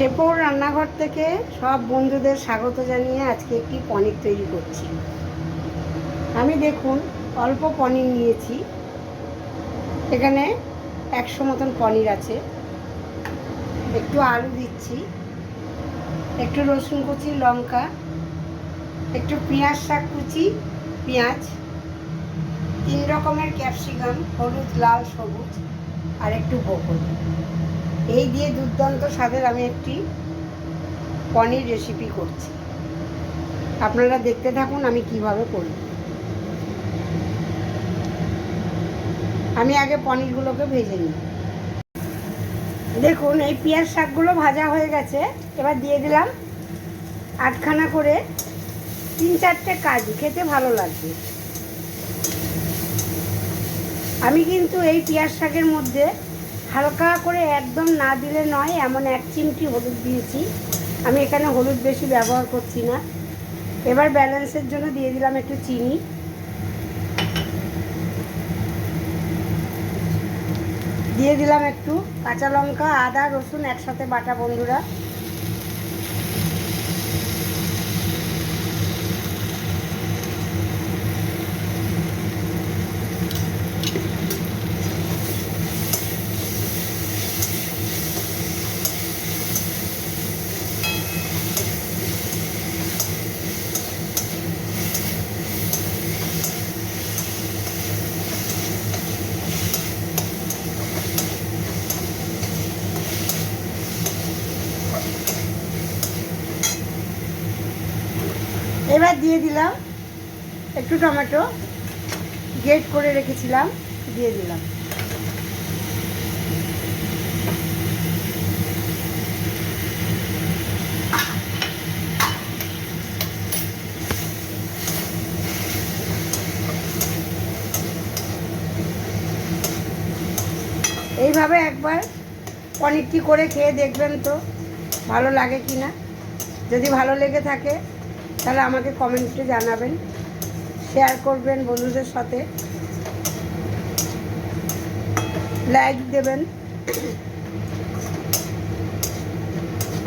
শেপর রান্নাঘর থেকে সব বন্ধুদের স্বাগত জানিয়ে আজকে একটি পনির তৈরি করছি। আমি দেখুন অল্প পনির নিয়েছি, এখানে 100 মতন পনির আছে। একটু আলু দিচ্ছি, একটু রসুন কুচি, লঙ্কা, একটু পেঁয়াজ শাক কুচি, পেঁয়াজ, 3 রকমের ক্যাপসিকাম, হলুদ, লাল, সবুজ, আর একটু ব্রকলি। এই দিয়ে দুর্দান্ত স্বাদের আমি একটি পনির রেসিপি করছি। আপনারা দেখতে থাকুন আমি কিভাবে করি। আমি আগে পনিরগুলোকে ভেজে নিই। দেখুন এই পেঁয়াজ শাকগুলো ভাজা হয়ে গেছে। এবার দিয়ে দিলাম 8খানা করে 3-4টে কাজু, খেতে ভালো লাগবে। আমি কিন্তু এই পেঁয়াজ শাকের মধ্যে হালকা করে, একদম না দিলে নয় এমন 1 চিমটি হলুদ দিয়েছি। আমি এখানে হলুদ বেশি ব্যবহার করছি না। এবার ব্যালেন্সের জন্য দিয়ে দিলাম একটু চিনি, দিয়ে দিলাম একটু কাঁচা লঙ্কা, আদা, রসুন একসাথে বাটা বন্ধুরা। এবার দিয়ে দিলাম একটু টমেটো গ্রেট করে রেখেছিলাম, দিয়ে দিলাম। এইভাবে একবার পনিরটি করে খেয়ে দেখবেন তো ভালো লাগে কি না। যদি ভালো লেগে থাকে তাহলে আমাকে কমেন্টে জানাবেন, শেয়ার করবেন বন্ধুদের সাথে, লাইক দেবেন।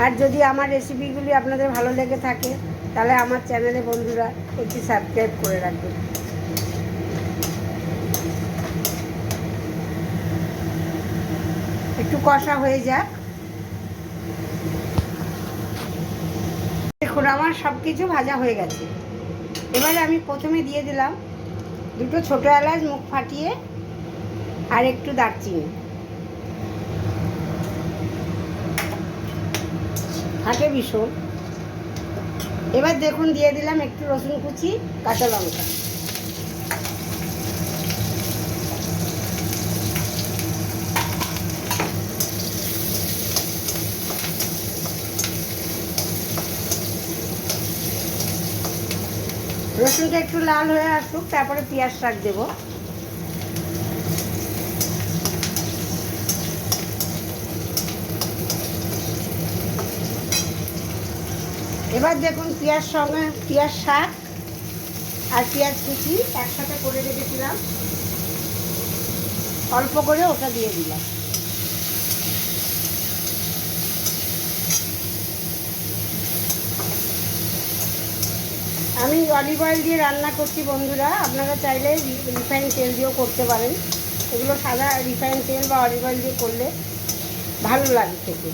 আর যদি আমার রেসিপিগুলি আপনাদের ভালো লেগে থাকে তাহলে আমার চ্যানেলে বন্ধুরা একটি সাবস্ক্রাইব করে রাখবেন। একটু কষা হয়ে যাক। দেখুন আমার সব কিছু ভাজা হয়ে গেছে। এবারে আমি প্রথমে দিয়ে দিলাম 2টো ছোটো এলাচ মুখ ফাটিয়ে, আর একটু দারচিনি, ফাটে ভীষণ। এবার দেখুন দিয়ে দিলাম একটু রসুন কুচি, কাঁচা লঙ্কা। রসুনটা একটু লাল হয়ে আসুক, তারপরে পেঁয়াজ শাক দেব। এবার দেখুন পেঁয়াজ শাক আর পেঁয়াজ কুচি একসাথে করে রেখেছিলাম, অল্প করে ওটা দিয়ে দিলাম। আমি অলিভ অয়েল দিয়ে রান্না করছি বন্ধুরা, আপনারা চাইলে রিফাইন তেল দিয়েও করতে পারেন। এগুলো সাদা রিফাইন তেল বা অলিভ অয়েল দিয়ে করলে ভালো লাগে খেতে।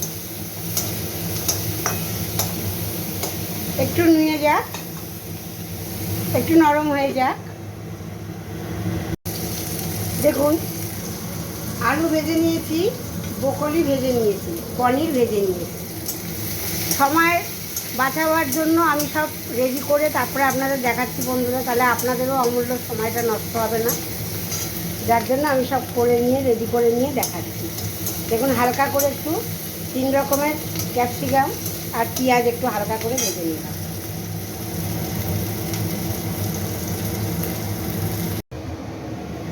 একটু নুয়ে যাক, একটু নরম হয়ে যাক। দেখুন আলু ভেজে নিয়েছি, ব্রকলি ভেজে নিয়েছি, পনির ভেজে নিয়েছি। সময় বাঁচাবার জন্য আমি সব রেডি করে তারপরে আপনাদের দেখাচ্ছি বন্ধুরা, তাহলে আপনাদেরও অমূল্য সময়টা নষ্ট হবে না। যার জন্য আমি সব করে নিয়ে রেডি করে নিয়ে দেখাচ্ছি। দেখুন হালকা করে একটু 3 রকমের ক্যাপসিকাম আর পেঁয়াজ একটু হালকা করে ভেজে নিলাম।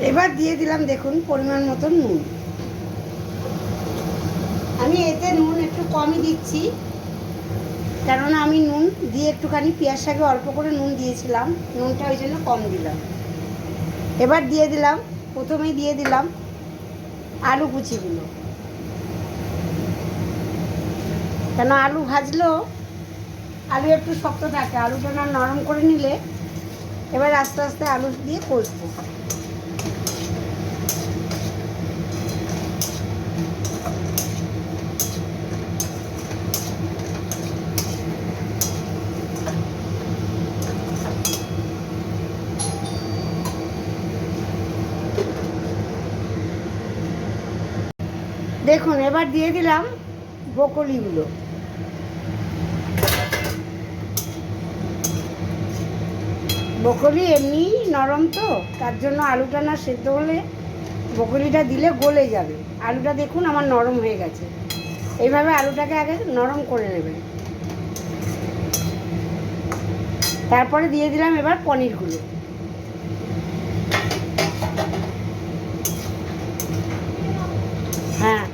এবার দিয়ে দিলাম দেখুন পরিমাণ মতন নুন। আমি এতে নুন একটু কমই দিচ্ছি, কেননা আমি নুন দিয়ে একটুখানি পেঁয়াজ শাকে অল্প করে নুন দিয়েছিলাম, নুনটা ওই জন্য কম দিলাম। এবার দিয়ে দিলাম, প্রথমেই দিয়ে দিলাম আলু কুচিগুলো। কেন আলু ভাজলেও আলু একটু শক্ত থাকে, আলুটা না নরম করে নিলে এবার আস্তে আস্তে আলু দিয়ে কষবো। দেখুন এবার দিয়ে দিলাম ব্রোকলিগুলো। ব্রোকলি এমনি নরম তো, তার জন্য আলুটা না সেদ্ধ হলে ব্রোকলিটা দিলে গলে যাবে। আলুটা দেখুন আমার নরম হয়ে গেছে। এইভাবে আলুটাকে আগে নরম করে নেবেন। তারপরে দিয়ে দিলাম এবার পনিরগুলো। হ্যাঁ,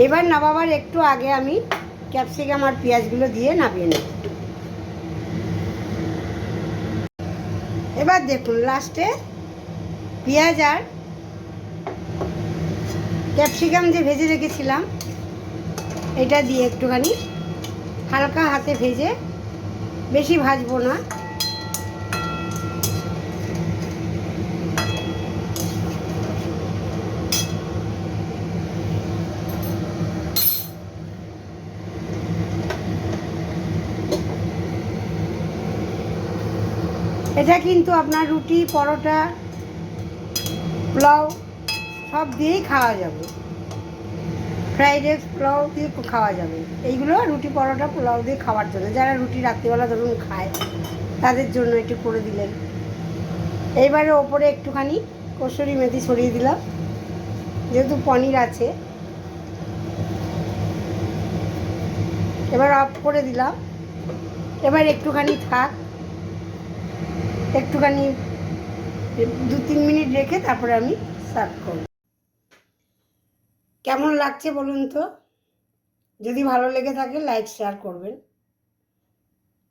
এবার নামাবার একটু আগে আমি ক্যাপসিকাম আর পেঁয়াজগুলো দিয়ে নামিয়ে নেব। এবার দেখুন লাস্টে পেঁয়াজ আর ক্যাপসিকাম যে ভেজে রেখেছিলাম এটা দিয়ে একটুখানি হালকা হাতে ভেজে, বেশি ভাজবো না, এটা কিন্তু আপনার রুটি, পরোটা, পোলাও সব দিয়েই খাওয়া যাবে। ফ্রাইড রাইস, পোলাও দিয়ে খাওয়া যাবে। এইগুলো রুটি, পরোটা, পোলাও দিয়ে খাওয়ার জন্য, যারা রুটি রাত্রিবেলা ধরুন খায় তাদের জন্য একটু করে দিলেন। এইবারে ওপরে একটুখানি কসুরি মেথি ছড়িয়ে দিলাম, যেহেতু পনির আছে। এবার অফ করে দিলাম। এবার একটুখানি থাক, একটুখানি 2-3 মিনিট রেখে তারপরে আমি সার্ভ করব। কেমন লাগছে বলুন তো? যদি ভালো লেগে থাকে লাইক শেয়ার করবেন।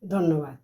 ধন্যবাদ।